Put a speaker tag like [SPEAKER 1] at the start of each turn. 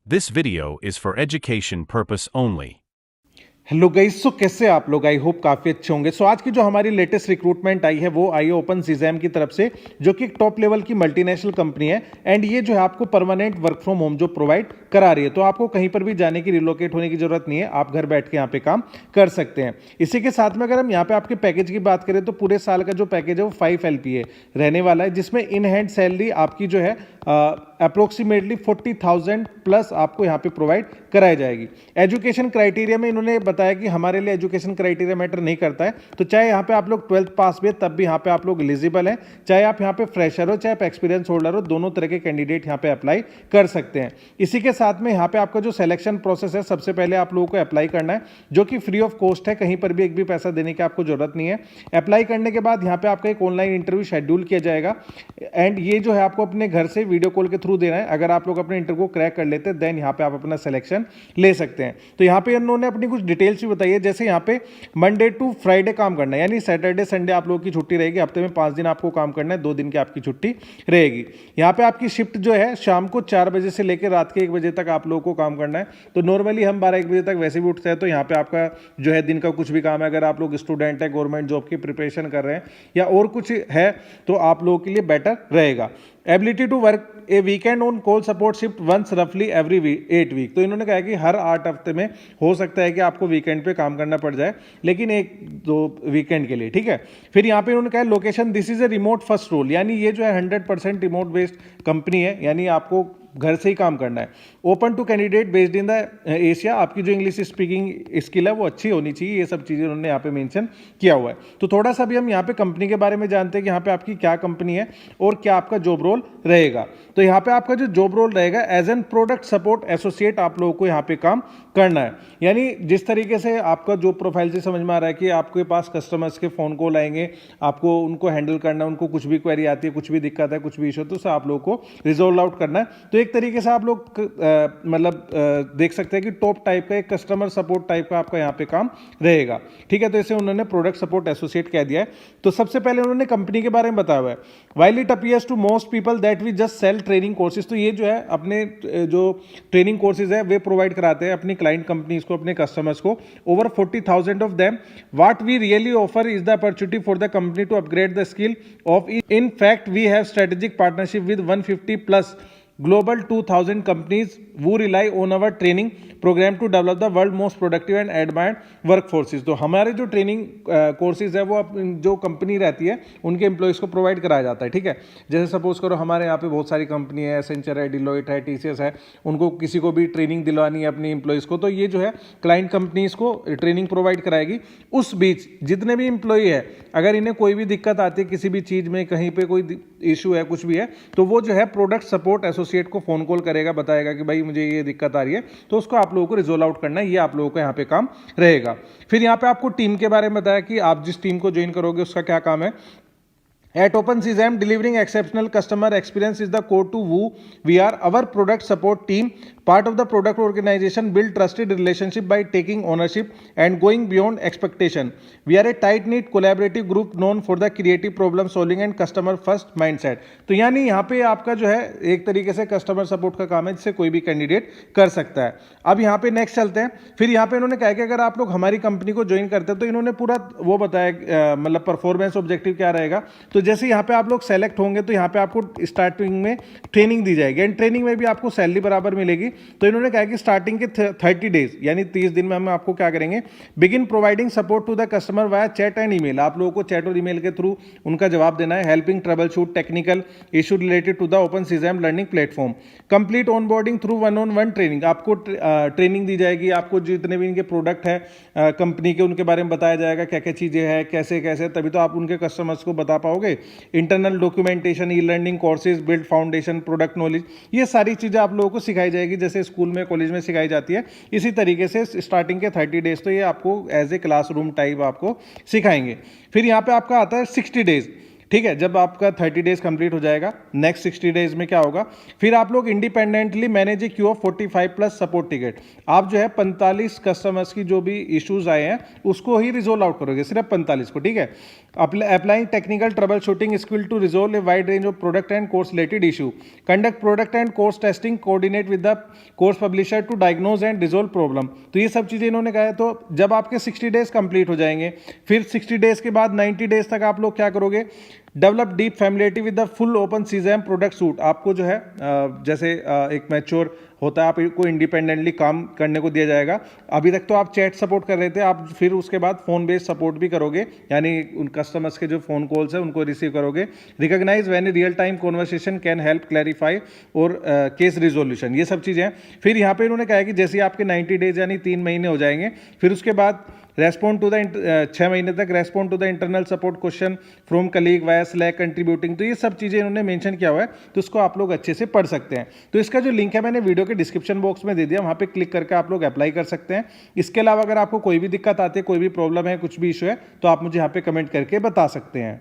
[SPEAKER 1] This video is for education purpose only.
[SPEAKER 2] Hello guys, so कैसे आप लोग? I hope काफ़ी अच्छे होंगे। सो आज की जो हमारी लेटेस्ट रिक्रूटमेंट आई है वो आई है ओपन सीजैम की तरफ से, जो कि एक टॉप लेवल की मल्टीनेशनल कंपनी है। एंड ये जो है आपको परमानेंट वर्क फ्रॉम होम जो प्रोवाइड करा रही है, तो आपको कहीं पर भी जाने की, रिलोकेट होने की जरूरत नहीं है। आप घर बैठ के यहाँ पे काम कर सकते हैं। इसी के साथ में अगर हम यहाँ पे आपके पैकेज की बात करें तो पूरे साल का जो पैकेज है वो 5 LPA रहने वाला है, जिसमें इन हैंड सैलरी आपकी जो है अप्रोक्सीमेटली 40,000 प्लस आपको यहाँ पे प्रोवाइड कराई जाएगी। एजुकेशन क्राइटेरिया में इन्होंने बताया कि हमारे लिए एजुकेशन क्राइटेरिया मैटर नहीं करता है, तो चाहे यहाँ पे आप लोग 12th पास भी है तब भी यहाँ पे आप लोग एलिजिबल हैं। चाहे आप यहाँ पे फ्रेशर हो, चाहे आप एक्सपीरियंस होल्डर हो, दोनों तरह के कैंडिडेट यहाँ पे अप्लाई कर सकते हैं। इसी के साथ में यहाँ पे आपका जो सिलेक्शन प्रोसेस है, सबसे पहले आप लोगों को अप्लाई करना है, जो कि फ्री ऑफ कॉस्ट है। कहीं पर भी एक भी पैसा देने की आपको जरूरत नहीं है। अप्लाई करने के बाद यहाँ पे आपका एक ऑनलाइन इंटरव्यू शेड्यूल किया जाएगा। एंड ये जो है आपको अपने घर से वीडियो कॉल के थ्रू देना है। अगर आप लोग अपने इंटरव्यू को क्रैक कर लेते हैं देन यहाँ पे आप अपना सिलेक्शन ले सकते हैं। तो यहाँ पे उन्होंने अपनी कुछ डिटेल्स भी बताई है, जैसे यहाँ पे मंडे टू फ्राइडे काम करना है, यानी सैटरडे संडे आप लोगों की छुट्टी रहेगी। हफ्ते में 5 दिन आपको काम करना है, 2 दिन की आपकी छुट्टी रहेगी। यहाँ पे आपकी शिफ्ट जो है शाम को 4 बजे से लेकर रात के 1 बजे तक आप लोगों को काम करना है। तो नॉर्मली हम 12-1 बजे तक वैसे भी उठते हैं, तो यहाँ पे आपका जो है दिन का कुछ भी काम है, अगर आप लोग स्टूडेंट है, गवर्नमेंट जॉब की प्रिपरेशन कर रहे हैं या और कुछ है, तो आप लोगों के लिए बेटर रहेगा। Ability to work a weekend on call support shift once रफली एवरी 8 वीक। तो इन्होंने कहा कि हर 8 हफ्ते में हो सकता है कि आपको वीकेंड पे काम करना पड़ जाए, लेकिन 1-2 वीकेंड के लिए, ठीक है। फिर यहाँ पे इन्होंने कहा location this is a remote first role, यानी ये जो है 100% रिमोट बेस्ड कंपनी है, यानी आपको घर से ही काम करना है। Open to candidate based in the Asia, आपकी जो इंग्लिश स्पीकिंग स्किल है वो अच्छी होनी चाहिए। ये सब चीज़ें उन्होंने यहाँ पे मेंशन किया हुआ है। तो थोड़ा सा भी हम यहाँ पे कंपनी के बारे में जानते हैं कि यहाँ पे आपकी क्या कंपनी है और क्या आपका जॉब रोल रहेगा। तो यहाँ पे आपका जो जॉब रोल रहेगा as an product support associate, आप लोगों को यहाँ पे काम करना है। यानी जिस तरीके से आपका जॉब प्रोफाइल से समझ में आ रहा है कि आपके पास कस्टमर्स के फोन कॉल आएंगे, आपको उनको हैंडल करना है, उनको कुछ भी क्वेरी आती है, कुछ भी दिक्कत है, कुछ भी इशू, तो उसे आप लोगों को रिजोल्व आउट करना है। तो एक तरीके से आप लोग मतलब देख सकते हैं कि टॉप टाइप का एक कस्टमर सपोर्ट टाइप का आपका यहाँ पे काम रहेगा, ठीक है। तो इसे उन्होंने प्रोडक्ट सपोर्ट एसोसिएट कह दिया है। तो सबसे पहले उन्होंने कंपनी के बारे में बताया हुआ है, while it appears to most people that we just sell training courses. तो ये जो है अपने जो ट्रेनिंग कोर्सेज है वे प्रोवाइड कराते हैं अपनी क्लाइंट कंपनीज को, अपने कस्टमर्स को, over 40,000 of them. What we really offer is the opportunity for the company to upgrade the skill of, in fact we have strategic partnership with 150 plus global 2000 companies who rely on our training program to develop the world most productive and admired workforces। तो हमारे जो training courses है वो जो company रहती है उनके employees को प्रोवाइड कराया जाता है, ठीक है। जैसे सपोज करो हमारे यहाँ पे बहुत सारी कंपनी है, एसेंचर है, डिलॉयट है, TCS है, उनको किसी को भी ट्रेनिंग दिलवानी है अपनी एम्प्लॉयज़ को, तो ये जो है क्लाइंट कंपनीज को ट्रेनिंग प्रोवाइड कराएगी। उस बीच जितने भी एम्प्लॉई है, अगर इन्हें कोई भी दिक्कत आती है किसी भी चीज़ में, कहीं पे कोई इशू है, कुछ भी है, तो वो जो है प्रोडक्ट सपोर्ट एसोसिएट को फोन कॉल करेगा, बताएगा कि भाई मुझे ये दिक्कत आ रही है, तो उसको आप लोगों को रिजोल्व आउट करना है। ये आप लोगों को यहाँ पे काम रहेगा। फिर यहाँ पे आपको टीम के बारे में बताया कि आप जिस टीम को ज्वाइन करोगे उसका क्या काम है। At OpenCSAM, delivering exceptional customer experience is the core to who we are. Our product support team, part of the product organization, build trusted relationship by taking ownership and going beyond expectation. We are a tight-knit collaborative group known for the creative problem solving and customer first mindset. तो यानी यहाँ पे आपका जो है एक तरीके से कस्टमर सपोर्ट का काम है, जिससे कोई भी कैंडिडेट कर सकता है। अब यहाँ पे नेक्स्ट चलते हैं। फिर यहाँ पे इन्होंने कहा कि अगर आप लोग हमारी कंपनी को ज्वाइन करते हैं तो इन्होंने पूरा वो बताया मतलब परफॉर्मेंस ऑब्जेक्टिव क्या रहेगा। तो जैसे यहाँ पे आप लोग सेलेक्ट होंगे तो यहाँ पे आपको स्टार्टिंग में ट्रेनिंग दी जाएगी, एंड ट्रेनिंग में भी आपको सैलरी बराबर मिलेगी। तो इन्होंने कहा कि स्टार्टिंग के 30 डेज यानी 30 दिन में हम आपको क्या करेंगे, begin providing support to the customer via chat and email. आप लोगों को चैट और ईमेल के थ्रू उनका जवाब देना है। Helping trouble shoot technical issue related to the OpenCSAM learning platform. Complete onboarding through 1-on-1 training. आपको ट्रेनिंग दी जाएगी, आपको जितने भी इनके प्रोडक्ट है कंपनी के उनके बारे में बताया जाएगा, क्या क्या चीज़ें हैं, कैसे कैसे, तभी तो आप उनके कस्टमर्स को बता पाओगे। Internal documentation, e learning courses, build foundation, product knowledge, ये सारी चीज़ें आप लोगों को सिखाई जाएगी जैसे स्कूल में, कॉलेज में सिखाई जाती है। इसी तरीके से स्टार्टिंग के 30 डेज तो ये आपको एज ए क्लासरूम टाइप आपको सिखाएंगे। फिर यहाँ पे आपका आता है 60 डेज ठीक है। जब आपका 30 डेज कंप्लीट हो जाएगा, नेक्स्ट 60 डेज में क्या होगा, फिर आप लोग independently manage A Q of 45+ support ticket. आप जो है 45 कस्टमर्स की जो भी इश्यूज आए हैं उसको ही रिजोल्व आउट करोगे, सिर्फ 45 को, ठीक है। Applying technical trouble shooting skill to resolve a wide range of product and course related issue, conduct product and course testing, coordinate with the course publisher to diagnose and resolve problem. तो ये सब चीज़ें इन्होंने कहा है। तो जब आपके 60 डेज कंप्लीट हो जाएंगे, फिर 60 डेज के बाद 90 डेज तक आप लोग क्या करोगे, develop deep familiarity with the full open सीजैम प्रोडक्ट सूट। आपको जो है जैसे एक मैच्योर होता है, आपको इंडिपेंडेंटली काम करने को दिया जाएगा। अभी तक तो आप चैट सपोर्ट कर रहे थे, आप फिर उसके बाद फोन बेस्ड सपोर्ट भी करोगे, यानी उन कस्टमर्स के जो फोन कॉल्स है उनको रिसीव करोगे। Recognise when real time conversation can help clarify और केस रिजोल्यूशन, ये सब चीज़ें हैं। फिर यहाँ पे इन्होंने कहा है कि जैसे आपके 90 डेज यानी 3 महीने हो जाएंगे, फिर उसके बाद रेस्पॉन्ड टू द 6 महीने तक respond to the internal support question from colleague via Slack contributing. तो ये सब चीज़ें इन्होंने मेंशन किया हुआ है, तो उसको आप लोग अच्छे से पढ़ सकते हैं। तो इसका जो लिंक है मैंने वीडियो के डिस्क्रिप्शन बॉक्स में दे दिया, वहाँ पे क्लिक करके आप लोग अप्लाई कर सकते हैं। इसके अलावा अगर आपको कोई भी दिक्कत आती है, कोई भी प्रॉब्लम है, कुछ भी इशू है, तो आप मुझे यहाँ पे कमेंट करके बता सकते हैं।